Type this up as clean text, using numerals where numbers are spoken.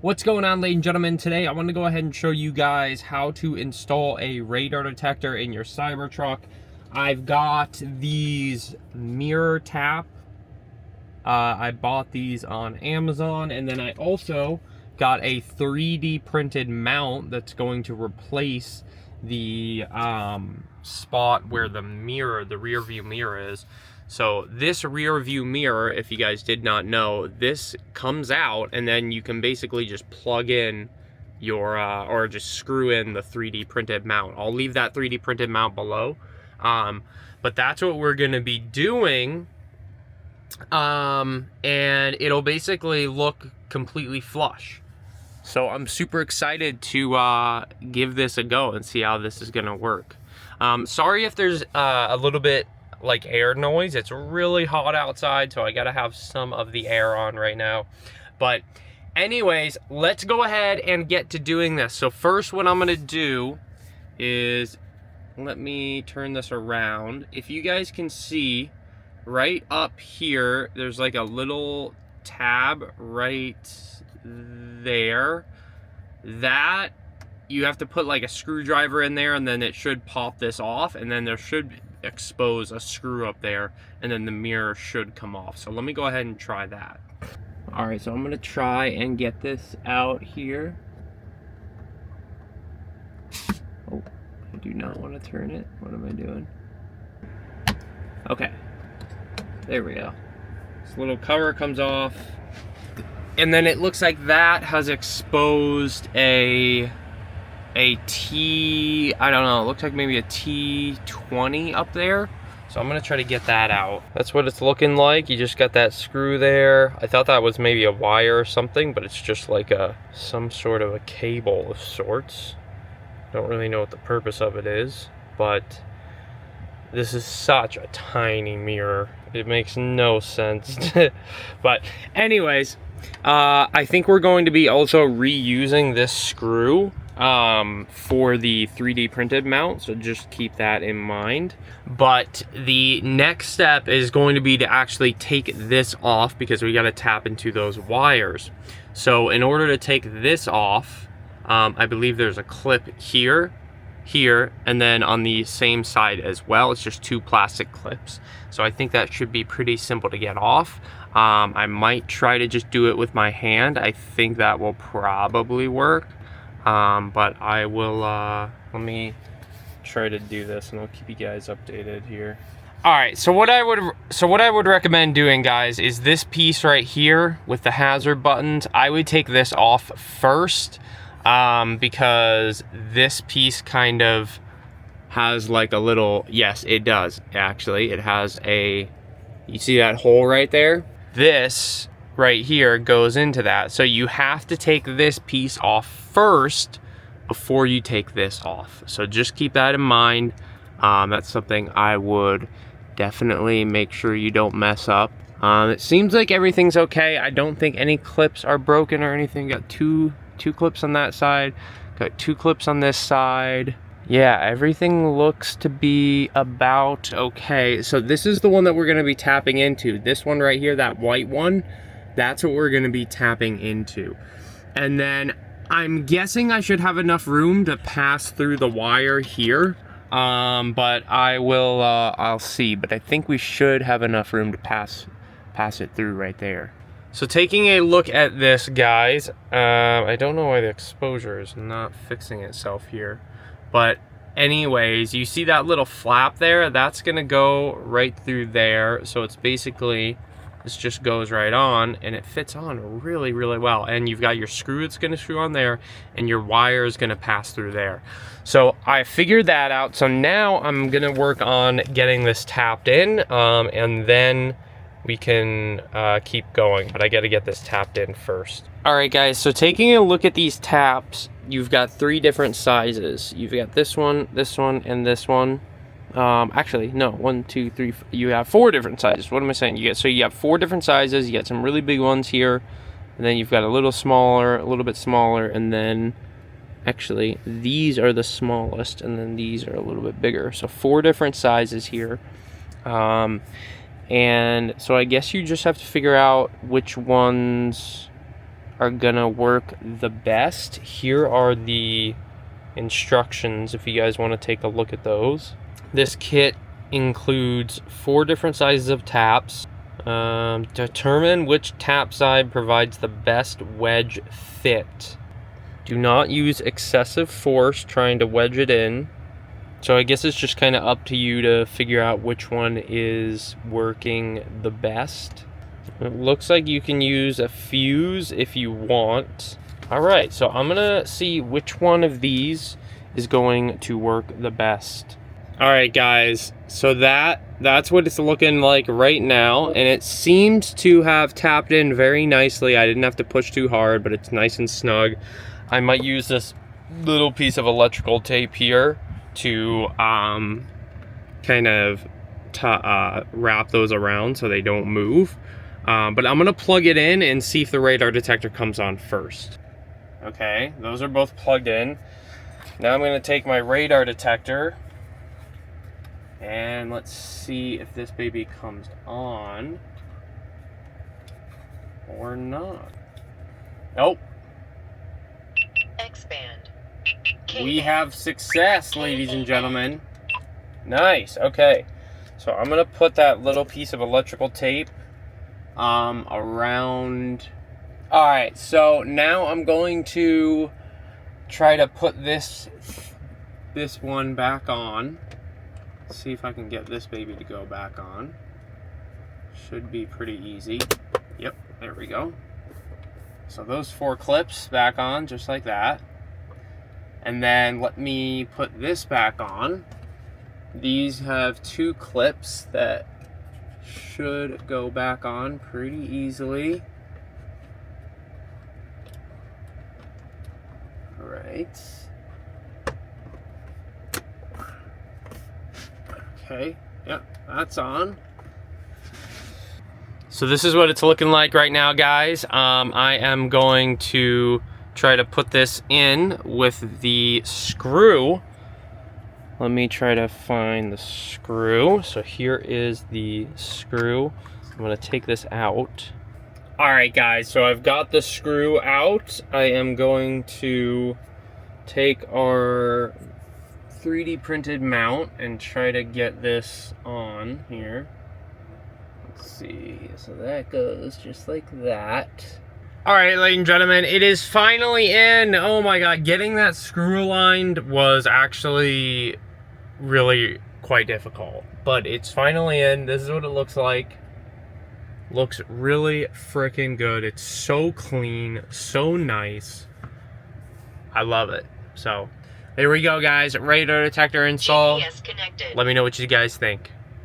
What's going on, ladies and gentlemen? Today I want to go ahead and show you guys how to install a radar detector in your Cybertruck. I've got these mirror tap. I bought these on Amazon, and then I also got a 3D printed mount that's going to replace the spot where the rear view mirror is. So this rear view mirror, if you guys did not know, this comes out and then you can basically just plug in your, or just screw in the 3D printed mount. I'll leave that 3D printed mount below. But that's what we're gonna be doing. And it'll basically look completely flush. So I'm super excited to give this a go and see how this is gonna work. Sorry if there's a little bit like air noise. It's really hot outside, so I gotta have some of the air on right now. But anyways, let's go ahead and get to doing this. So first, what I'm gonna do is, let me turn this around. If you guys can see right up here, there's like a little tab right there. That you have to put like a screwdriver in there, and then it should pop this off, and then there should expose a screw up there, and then the mirror should come off. So let me go ahead and try that. All right, so I'm gonna try and get this out here. Oh, I do not want to turn it. What am I doing? Okay, there we go. This little cover comes off, and then it looks like that has exposed a T, I don't know, it looks like maybe a T20 up there. So I'm gonna try to get that out. That's what it's looking like. You just got that screw there. I thought that was maybe a wire or something, but it's just like some sort of a cable of sorts. Don't really know what the purpose of it is, but this is such a tiny mirror. It makes no sense. But anyways, I think we're going to be also reusing this screw for the 3D printed mount, so just keep that in mind. But the next step is going to be to actually take this off, because we got to tap into those wires. So in order to take this off, I believe there's a clip here, and then on the same side as well. It's just two plastic clips. So I think that should be pretty simple to get off. I might try to just do it with my hand. I think that will probably work. But I will, let me try to do this, and I'll keep you guys updated here. All right, so what I would recommend doing, guys, is this piece right here with the hazard buttons. I would take this off first, because this piece kind of has like a little, yes, it does, actually. It has a, you see that hole right there? This right here goes into that. So you have to take this piece off first before you take this off. So just keep that in mind. That's something I would definitely make sure you don't mess up. It seems like everything's okay. I don't think any clips are broken or anything. Got two clips on that side, got two clips on this side. Yeah, everything looks to be about okay. So this is the one that we're going to be tapping into. This one right here, that white one, that's what we're going to be tapping into. And then I'm guessing I should have enough room to pass through the wire here. But I will, I'll see. But I think we should have enough room to pass it through right there. So taking a look at this, guys, I don't know why the exposure is not fixing itself here. But anyways, you see that little flap there? That's going to go right through there. So it's basically, this just goes right on, and it fits on really, really well. And you've got your screw that's gonna screw on there, and your wire is gonna pass through there. So I figured that out. So now I'm gonna work on getting this tapped in, and then we can keep going. But I gotta get this tapped in first. All right, guys, so taking a look at these taps, you've got 3 different sizes. You've got this one, and this one. Actually, no, 1, 2, 3, you have 4 different sizes. What am I saying? So you have 4 different sizes. You got some really big ones here, and then you've got a little smaller, a little bit smaller, and then actually these are the smallest, and then these are a little bit bigger. So 4 different sizes here. And so I guess you just have to figure out which ones are gonna work the best. Here are the instructions if you guys want to take a look at those. This kit includes 4 different sizes of taps. Determine which tap side provides the best wedge fit. Do not use excessive force trying to wedge it in. So I guess it's just kind of up to you to figure out which one is working the best. It looks like you can use a fuse if you want. All right, so I'm gonna see which one of these is going to work the best. All right, guys, so that's what it's looking like right now, and it seems to have tapped in very nicely. I didn't have to push too hard, but it's nice and snug. I might use this little piece of electrical tape here to kind of wrap those around so they don't move. But I'm gonna plug it in and see if the radar detector comes on first. Okay, those are both plugged in. Now I'm gonna take my radar detector and let's see if this baby comes on or not. Nope. Expand. We have success, ladies and gentlemen. Nice, okay. So I'm gonna put that little piece of electrical tape around. All right, so now I'm going to try to put this one back on. See if I can get this baby to go back on. Should be pretty easy. Yep, there we go. So those 4 clips back on, just like that. And then let me put this back on. These have 2 clips that should go back on pretty easily. All right. Okay, yep, that's on. So this is what it's looking like right now, guys. I am going to try to put this in with the screw. Let me try to find the screw. So here is the screw. I'm gonna take this out. All right, guys, so I've got the screw out. I am going to take our 3D printed mount and try to get this on here. Let's see, so that goes just like that. All right, ladies and gentlemen, it is finally in. Oh my God, getting that screw aligned was actually really quite difficult, but it's finally in. This is what it looks like. Looks really freaking good. It's so clean, so nice. I love it. So there we go, guys. Radar detector install. GPS connected. Let me know what you guys think.